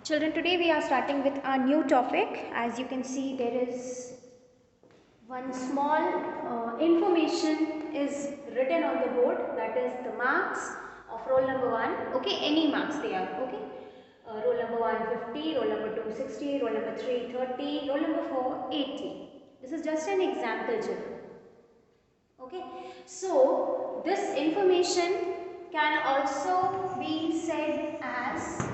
Children, today we are starting with a new topic. As you can see, there is one small information is written on the board, that is the marks of roll number 1. Okay, any marks they are. Okay, roll number 1 50, roll number 2 60, roll number 3 30, roll number 4 80. This is just an example, children. Okay, so this information can also be said as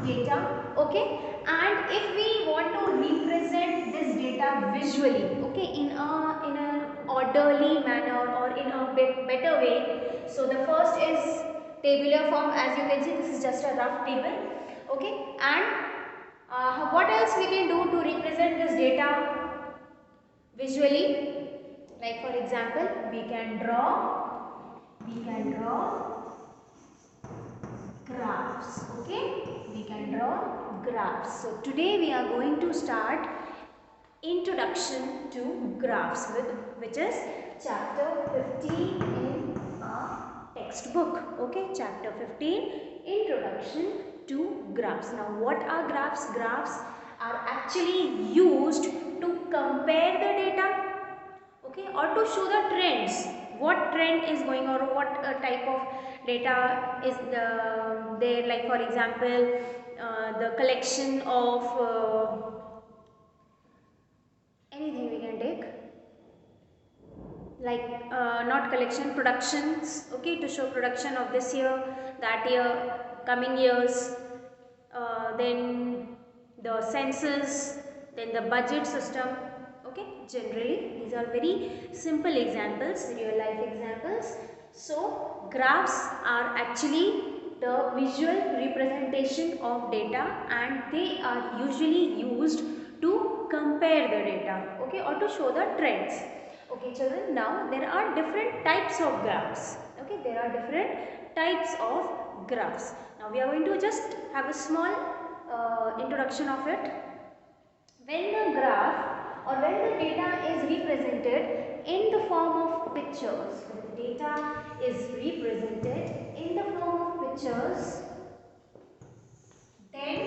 data. Okay, and if we want to represent this data visually, okay, in an orderly manner or in a better way, so the first is tabular form. As you can see, this is just a rough table. Okay, and what else we can do to represent this data visually? Like for example, we can draw graphs. Okay, we can draw graphs. So today we are going to start introduction to graphs, with which is chapter 15 in our textbook. Okay, chapter 15, introduction to graphs. Now what are graphs? Graphs are actually used to compare the data, okay, or to show the trends, what trend is going or what type of data is there. Like for example, the collection of anything we can take, like not collection, productions, okay, to show production of this year, that year, coming years, then the census, then the budget system. Okay, generally these are very simple examples, real life examples. So graphs are actually the visual representation of data, and they are usually used to compare the data, okay, or to show the trends. Okay, children, now there are different types of graphs. Okay, there are different types of graphs. Now we are going to just have a small introduction of it. When the graph or when the data is represented in the form of pictures, when the data is represented in the form of pictures, then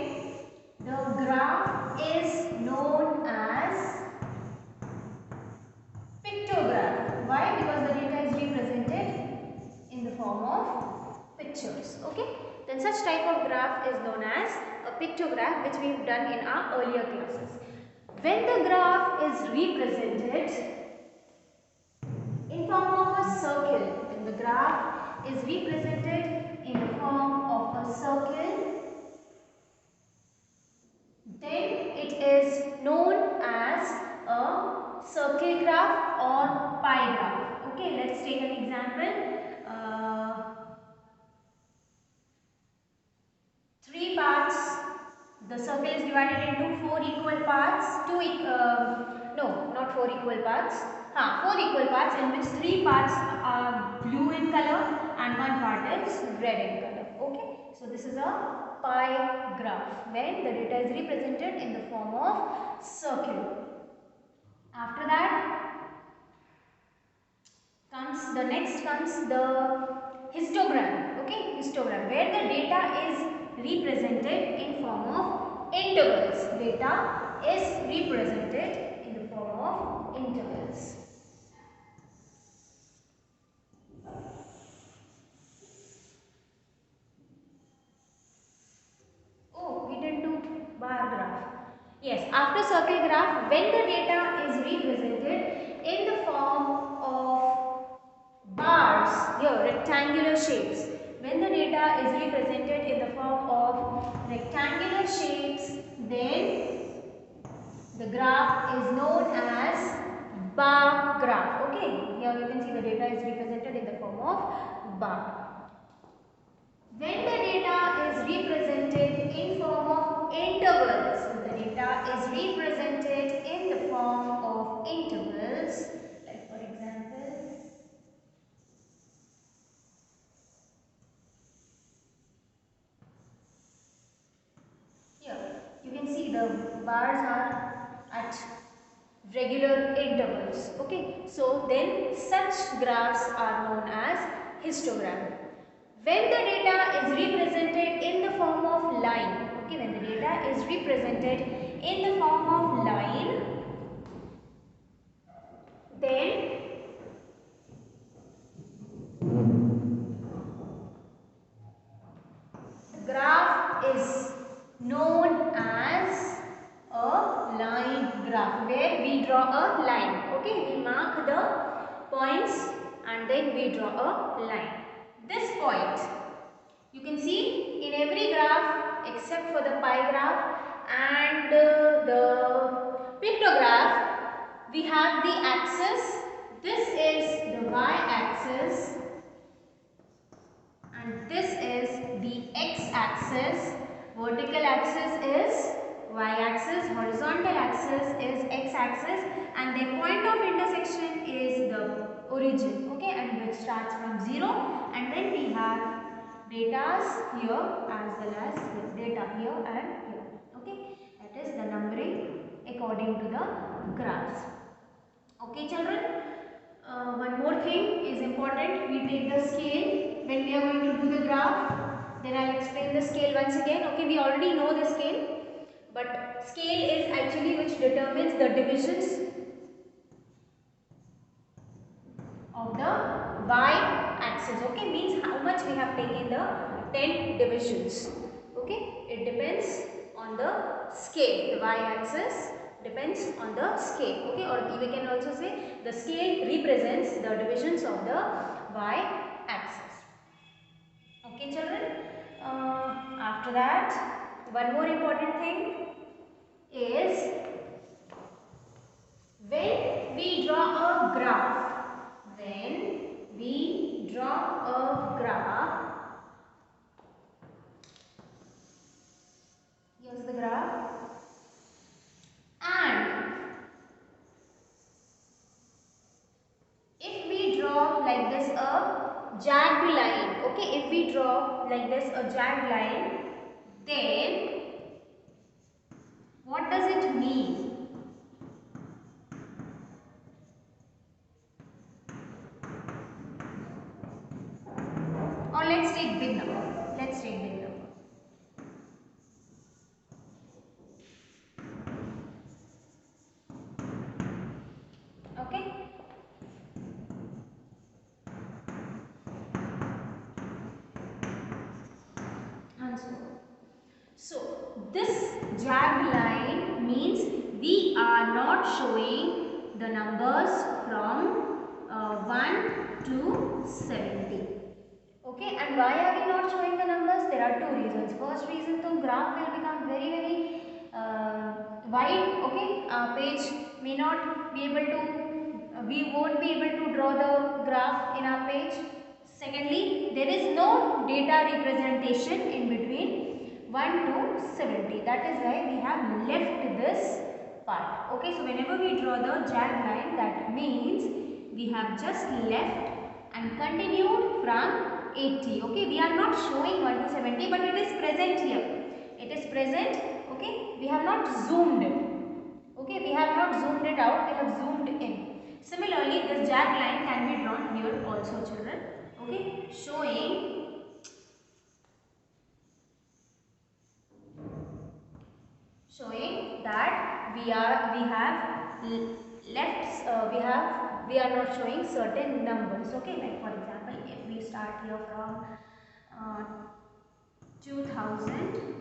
the graph is known as pictograph. Why? Because the data is represented in the form of pictures. Okay. Then such type of graph is known as a pictograph, which we have done in our earlier classes. When the graph is represented in form of a circle, when the graph is represented in the form of a circle, then it is known as a circle graph or pie graph. Okay, let's take an example. Three parts. The circle is divided into 4 equal parts. No, not 4 equal parts. 4 equal parts, in which 3 parts are blue in color and 1 part is red in color. Okay, so this is a pie graph when the data is represented in the form of circle. After that next comes the histogram. Okay, histogram, where the data is represented in form of intervals. Data is represented in the form of intervals. Oh, we didn't do bar graph. Yes, after circle graph, when the data is represented in the form of bars, here rectangular shapes. When the data is represented in the form of rectangular shapes, then the graph is known as bar graph. Okay, here you can see the data is represented in the form of bar. When the data is represented in form of intervals, when the data is represented in the form of intervals, like for example, here you can see the bars are at regular intervals. Okay, so then such graphs are known as histogram. When the data is represented in the form of line, okay, when the data is represented in the form of line, then the graph is known as a line graph, where we draw a line. Okay, we mark the points and then we draw a line. This point, you can see in every graph except for the pie graph and the pictograph, we have the axis. This is the y-axis and this is the x-axis. Vertical axis is y-axis, horizontal axis is x-axis, and their point of intersection is the origin, okay, and which starts from 0, and then we have datas here as well as data here and here, okay. That is the numbering according to the graphs. Okay children, one more thing is important. We take the scale when we are going to do the graph. Then I will explain the scale once again. Okay, we already know the scale, but scale is actually which determines the divisions of the y-axis. Okay, means how much we have taken the 10 divisions. Okay, it depends on the scale. The y-axis depends on the scale. Okay, or we can also say the scale represents the divisions of the y-axis. Okay children, after that, one more important thing is when we draw a graph, here's the graph, and if we draw like this a jagged line, okay, if we draw like this a jagged line, then what does it mean? Or let's take big number. Let's take big number. Okay. And so this jagged line means we are not showing the numbers from 1 to 70. Okay, and why are we not showing the numbers? There are two reasons. First reason, the graph will become very wide. Okay, our page may not be able to, we won't be able to draw the graph in our page. Secondly, there is no data representation in between 1 to 70. That is why we have left this part. Okay, so whenever we draw the jagged line, that means we have just left and continued from 80. Okay, we are not showing 1 to 70, but it is present here. It is present. Okay, we have not zoomed it. Okay, we have not zoomed it out, we have zoomed in. Similarly, this jagged line can be drawn here also, children. Okay, showing that we are not showing certain numbers. Okay, like for example, if we start here from 2000,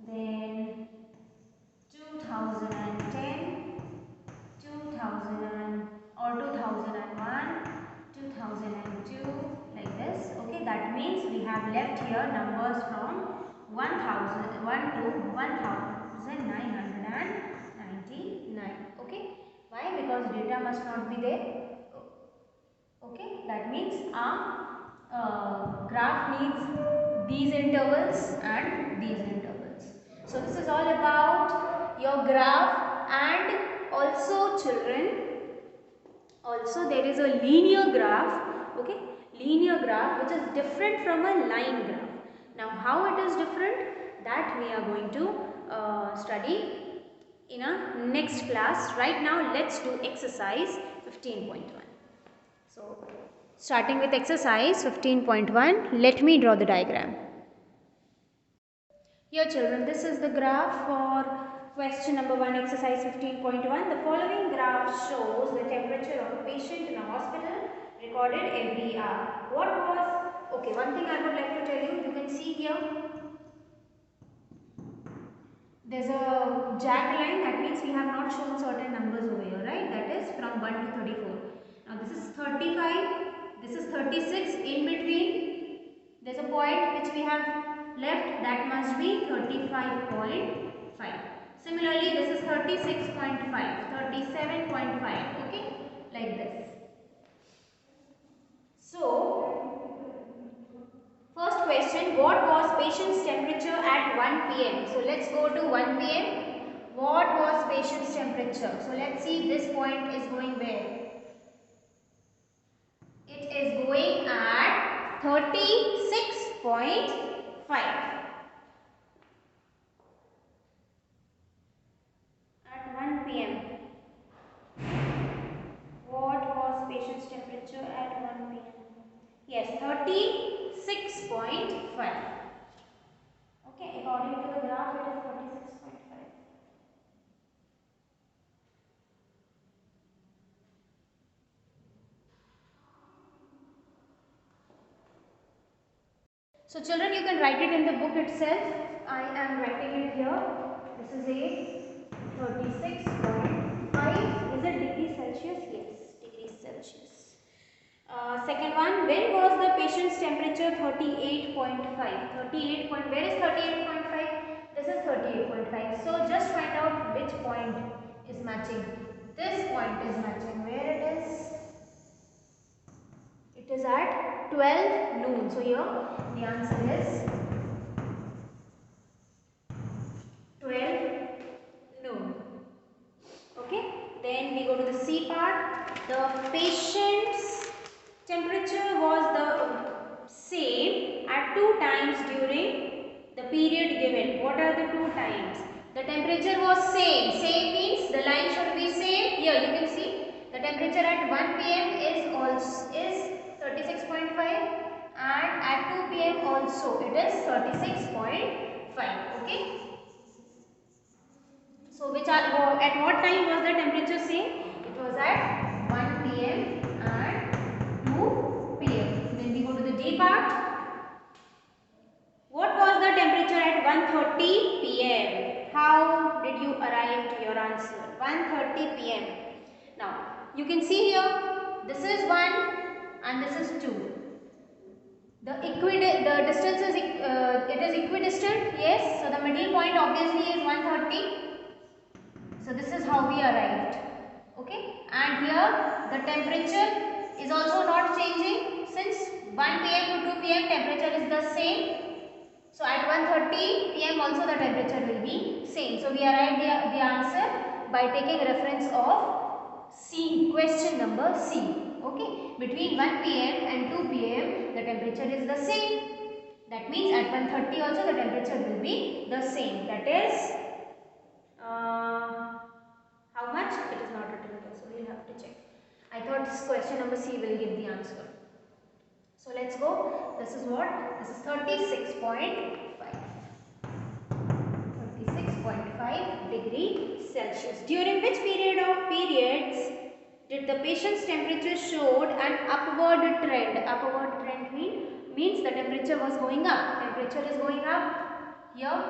then 2010, 2000 or 2001, 2002, like this. Okay, that means we have left here numbers from 1001 to 1999. Okay, why? Because data must not be there. Okay, that means our graph needs these intervals and these intervals. So this is all about your graph, and also children, also there is a linear graph. Okay, linear graph which is different from a line graph. Now how it is different, that we are going to study in a next class. Right now let's do exercise 15.1. So starting with exercise 15.1, let me draw the diagram. Here children, this is the graph for question number 1, exercise 15.1. The following graph shows the temperature of a patient in a hospital recorded every hour. What was, okay, one thing I would like to tell you, you can see here, there's a jagged line, that means we have not shown certain numbers over here, right? That is from 1 to 34. Now this is 35, this is 36, in between there's a point which we have left, that must be 35.5. Similarly, this is 36.5, 37.5, okay, like this. So, first question, what was patient's temperature at 1 p.m.? So, let's go to 1 p.m. What was patient's temperature? So, let's see, this point is going where? It is going at 36.5. At 1 p.m. What was patient's temperature at 1 p.m.? Yes, 36.5. Okay, according to the graph, it is 36.5. So children, you can write it in the book itself. I am writing it here. This is a 36.5. Is it degrees Celsius? Yes, degrees Celsius. Second one, when was the patient's temperature 38.5? 38 point, where is 38.5? This is 38.5. So just find out which point is matching. This point is matching. Where it is? It is at 12 noon. So here the answer is 12 noon. Okay. Then we go to the C part. The patient's temperature was the same at 2 times during the period given. What are the 2 times? The temperature was same. Same means the line should be same. Here you can see the temperature at 1 p.m. is 36.5 and at 2 p.m. also it is 36.5. Okay. So which are, at what time was the temperature same? It was at 1 p.m. and 2 p.m. Then we go to the D part. What was the temperature at 1:30 p.m.? How did you arrive to your answer? 1:30 p.m. Now you can see here, this is 1 and this is 2. The distance is it is equidistant, yes. So the middle point obviously is 1:30. So this is how we arrived. Okay, and here the temperature is also not changing since 1 p.m. to 2 p.m. temperature is the same. So at 1:30 p.m. also the temperature will be same. So we arrived the answer by taking reference of C, question number C. Okay, between 1 p.m. and 2 p.m. the temperature is the same. That means at 1:30 also the temperature will be the same. That is how much? It is not written here, so we will have to check. I thought this question number C will give the answer. So let's go. This is what? This is 36.5. 36.5 degree Celsius. During which periods did the patient's temperature showed an upward trend? Upward trend means the temperature was going up. Temperature is going up here.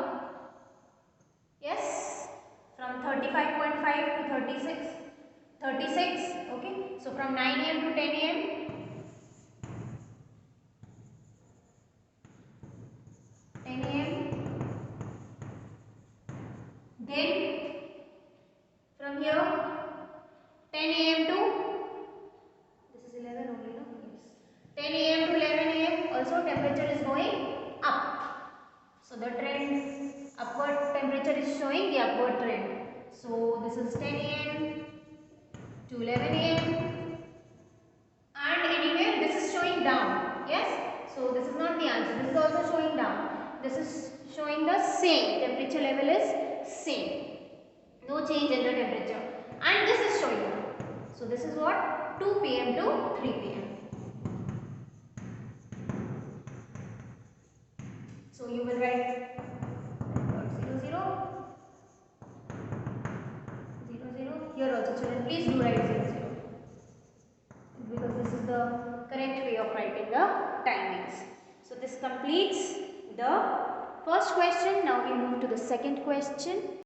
Yes, from 35.5 to 36. 36. Okay. So from 9 a.m. to 10 a.m. 10 a.m. Then from here 10 a.m. to, this is 11 only, no? Yes. 10 a.m. to 11 a.m. also temperature is going up. So the trend, upward temperature is showing the upward trend. So this is 10 a.m. to 11 a.m. and anywhere this is showing down. Yes. So this is not the answer. This is also showing down. This is showing the same. Temperature level is same. No change in the temperature. And this is showing up. So this is what? 2 p.m. to 3 p.m. So you will write children, please do write 00 because this is the correct way of writing the timings. So this completes the first question. Now we move to the second question.